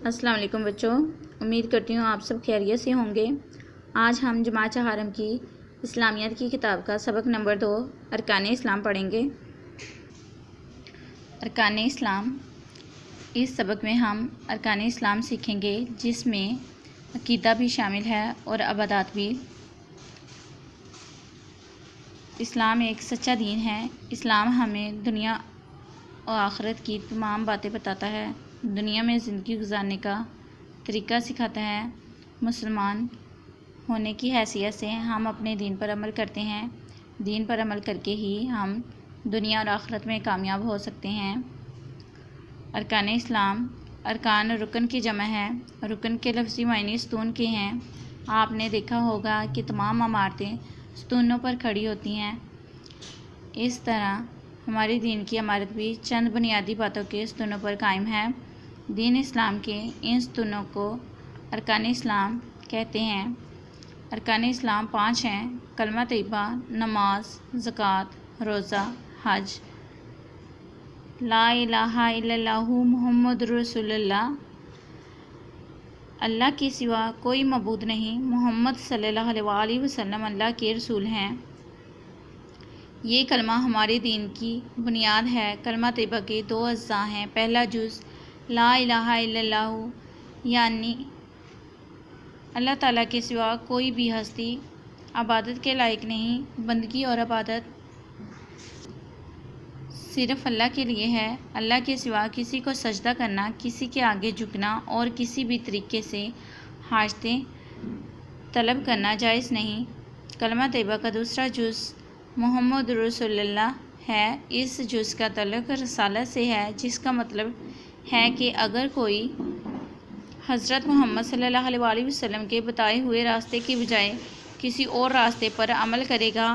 السلام علیکم بچوں، امید کرتی ہوں آپ سب خیریت سے ہوں گے۔ آج ہم جماعت چہارم کی اسلامیات کی کتاب کا سبق نمبر 2 ارکان اسلام پڑھیں گے۔ ارکان اسلام، اس سبق میں ہم ارکان اسلام سیکھیں گے جس میں عقیدہ بھی شامل ہے اور عبادات بھی۔ اسلام ایک سچا دین ہے۔ اسلام ہمیں دنیا اور آخرت کی تمام باتیں بتاتا ہے، دنیا میں زندگی گزارنے کا طریقہ سکھاتا ہے۔ مسلمان ہونے کی حیثیت سے ہم اپنے دین پر عمل کرتے ہیں۔ دین پر عمل کر کے ہی ہم دنیا اور آخرت میں کامیاب ہو سکتے ہیں۔ ارکان اسلام، ارکان رکن کی جمع ہے۔ رکن کے لفظی معنی ستون کے ہیں۔ آپ نے دیکھا ہوگا کہ تمام عمارتیں ستونوں پر کھڑی ہوتی ہیں۔ اس طرح ہمارے دین کی عمارت بھی چند بنیادی باتوں کے ستونوں پر قائم ہے۔ دین اسلام کے ان ستونوں کو ارکان اسلام کہتے ہیں۔ ارکان اسلام 5 ہیں: کلمہ طیبہ، نماز، زکوٰۃ، روزہ، حج۔ لا الہ الا اللہ محمد رسول اللہ، اللہ کے سوا کوئی معبود نہیں، محمد صلی اللہ علیہ وآلہ وسلم اللہ کے رسول ہیں۔ یہ کلمہ ہمارے دین کی بنیاد ہے۔ کلمہ طیبہ کے 2 اجزاء ہیں۔ پہلا جز لا الہ الا اللہ، یعنی اللہ تعالیٰ کے سوا کوئی بھی ہستی عبادت کے لائق نہیں، بندگی اور عبادت صرف اللہ کے لیے ہے۔ اللہ کے سوا کسی کو سجدہ کرنا، کسی کے آگے جھکنا اور کسی بھی طریقے سے حاجتیں طلب کرنا جائز نہیں۔ کلمہ طیبہ کا دوسرا جز محمد رسول اللہ ہے۔ اس جز کا تعلق رسالت سے ہے، جس کا مطلب ہے کہ اگر کوئی حضرت محمد صلی اللہ علیہ وآلہ وسلم کے بتائے ہوئے راستے کی بجائے کسی اور راستے پر عمل کرے گا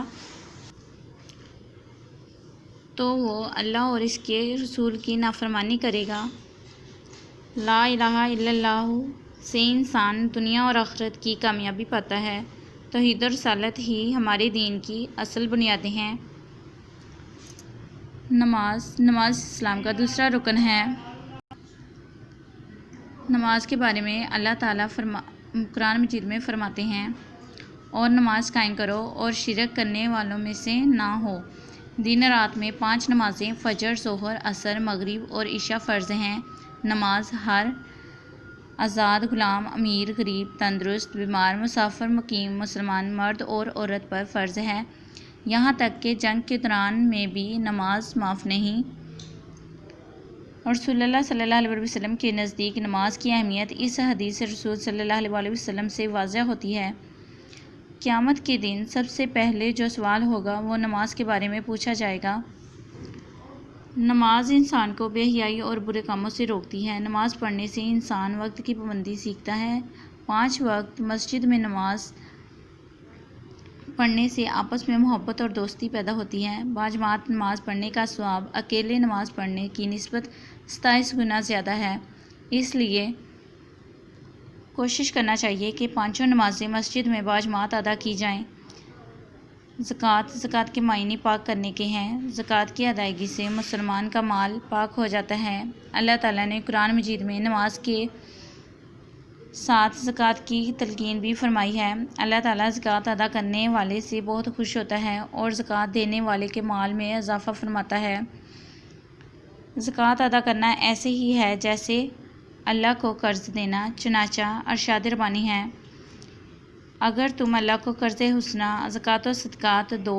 تو وہ اللہ اور اس کے رسول کی نافرمانی کرے گا۔ لا الہ الا اللہ سے انسان دنیا اور آخرت کی کامیابی پاتا ہے۔ توحید و رسالت ہی ہمارے دین کی اصل بنیادیں ہیں۔ نماز اسلام کا دوسرا رکن ہے۔ نماز کے بارے میں اللہ تعالیٰ قرآن مجید میں فرماتے ہیں، اور نماز قائم کرو اور شرک کرنے والوں میں سے نہ ہو۔ دن رات میں 5 نمازیں فجر، ظہر، عصر، مغرب اور عشاء فرض ہیں۔ نماز ہر آزاد، غلام، امیر، غریب، تندرست، بیمار، مسافر، مقیم، مسلمان مرد اور عورت پر فرض ہے، یہاں تک کہ جنگ کے دوران میں بھی نماز معاف نہیں۔ اور رسول اللہ صلی اللہ علیہ وسلم کے نزدیک نماز کی اہمیت اس حدیث رسول صلی اللہ علیہ وسلم سے واضح ہوتی ہے۔ قیامت کے دن سب سے پہلے جو سوال ہوگا وہ نماز کے بارے میں پوچھا جائے گا۔ نماز انسان کو بے حیائی اور برے کاموں سے روکتی ہے۔ نماز پڑھنے سے انسان وقت کی پابندی سیکھتا ہے۔ 5 وقت مسجد میں نماز پڑھنے سے آپس میں محبت اور دوستی پیدا ہوتی ہے۔ باجماعت نماز پڑھنے کا ثواب اکیلے نماز پڑھنے کی نسبت 27 گنا زیادہ ہے۔ اس لیے کوشش کرنا چاہیے کہ 5 نمازیں مسجد میں باجماعت ادا کی جائیں۔ زکوٰۃ کے معنی پاک کرنے کے ہیں۔ زکوٰۃ کی ادائیگی سے مسلمان کا مال پاک ہو جاتا ہے۔ اللہ تعالیٰ نے قرآن مجید میں نماز کے ساتھ زکوٰۃ کی تلقین بھی فرمائی ہے۔ اللہ تعالیٰ زکوٰۃ ادا کرنے والے سے بہت خوش ہوتا ہے اور زکوٰۃ دینے والے کے مال میں اضافہ فرماتا ہے۔ زکوٰۃ ادا کرنا ایسے ہی ہے جیسے اللہ کو قرض دینا، چنانچہ ارشاد ربانی ہے، اگر تم اللہ کو قرض حسنہ زکوٰۃ و صدقات دو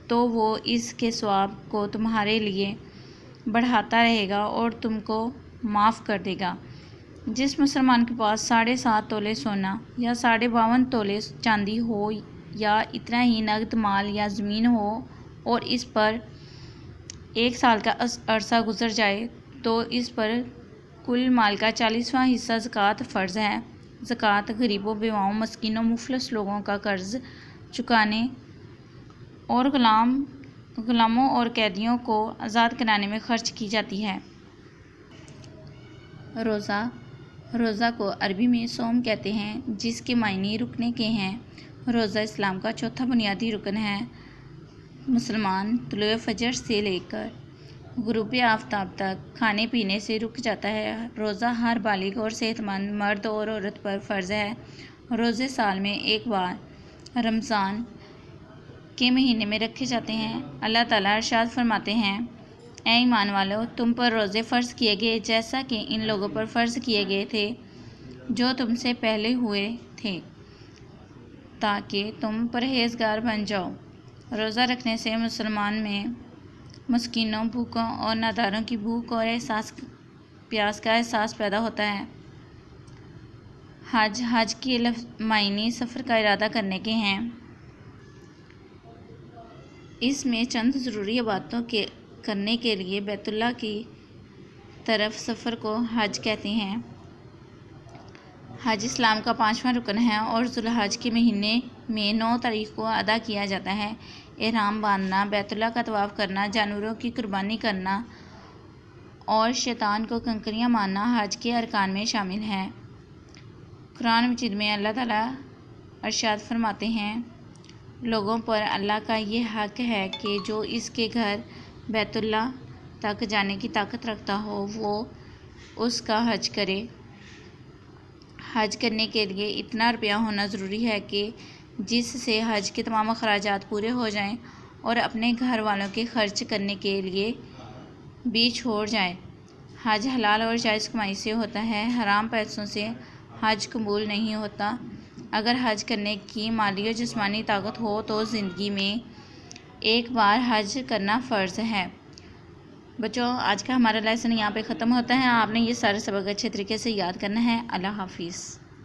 تو وہ اس کے ثواب کو تمہارے لیے بڑھاتا رہے گا اور تم کو معاف کر دے گا۔ جس مسلمان کے پاس 7.5 تولے سونا یا 52.5 تولے چاندی ہو یا اتنا ہی نقد مال یا زمین ہو اور اس پر 1 سال کا عرصہ گزر جائے تو اس پر کل مال کا 40واں حصہ زکوٰۃ فرض ہے۔ زکوٰۃ غریبوں، بیواؤں، مسکینوں، مفلس لوگوں کا قرض چکانے اور غلاموں اور قیدیوں کو آزاد کرانے میں خرچ کی جاتی ہے۔ روزہ کو عربی میں صوم کہتے ہیں، جس کے معنی رکنے کے ہیں۔ روزہ اسلام کا چوتھا بنیادی رکن ہے۔ مسلمان طلوع فجر سے لے کر غروب آفتاب تک کھانے پینے سے رک جاتا ہے۔ روزہ ہر بالغ اور صحت مند مرد اور عورت پر فرض ہے۔ روزے سال میں ایک بار رمضان کے مہینے میں رکھے جاتے ہیں۔ اللہ تعالیٰ ارشاد فرماتے ہیں، اے ایمان والو، تم پر روزے فرض کیے گئے جیسا کہ ان لوگوں پر فرض کیے گئے تھے جو تم سے پہلے ہوئے تھے، تاکہ تم پرہیزگار بن جاؤ۔ روزہ رکھنے سے مسلمان میں مسکینوں، بھوکوں اور ناداروں کی بھوک اور پیاس کا احساس پیدا ہوتا ہے۔ حج کے معنی سفر کا ارادہ کرنے کے ہیں۔ اس میں چند ضروری عبادتوں کے کرنے کے لیے بیت اللہ کی طرف سفر کو حج کہتے ہیں۔ حج اسلام کا 5واں رکن ہے اور ذوالحج کے مہینے میں 9 تاریخ کو ادا کیا جاتا ہے۔ احرام باندھنا، بیت اللہ کا طواف کرنا، جانوروں کی قربانی کرنا اور شیطان کو کنکریاں مارنا حج کے ارکان میں شامل ہے۔ قرآن مجید میں اللہ تعالیٰ ارشاد فرماتے ہیں، لوگوں پر اللہ کا یہ حق ہے کہ جو اس کے گھر بیت اللہ تک جانے کی طاقت رکھتا ہو وہ اس کا حج کرے۔ حج کرنے کے لیے اتنا روپیہ ہونا ضروری ہے کہ جس سے حج کے تمام اخراجات پورے ہو جائیں اور اپنے گھر والوں کے خرچ کرنے کے لیے بھی چھوڑ جائے۔ حج حلال اور جائز کمائی سے ہوتا ہے، حرام پیسوں سے حج قبول نہیں ہوتا۔ اگر حج کرنے کی مالی اور جسمانی طاقت ہو تو زندگی میں ایک بار حج کرنا فرض ہے۔ بچوں، آج کا ہمارا لیسن یہاں پہ ختم ہوتا ہے۔ آپ نے یہ سارے سبق اچھے طریقے سے یاد کرنا ہے۔ اللہ حافظ۔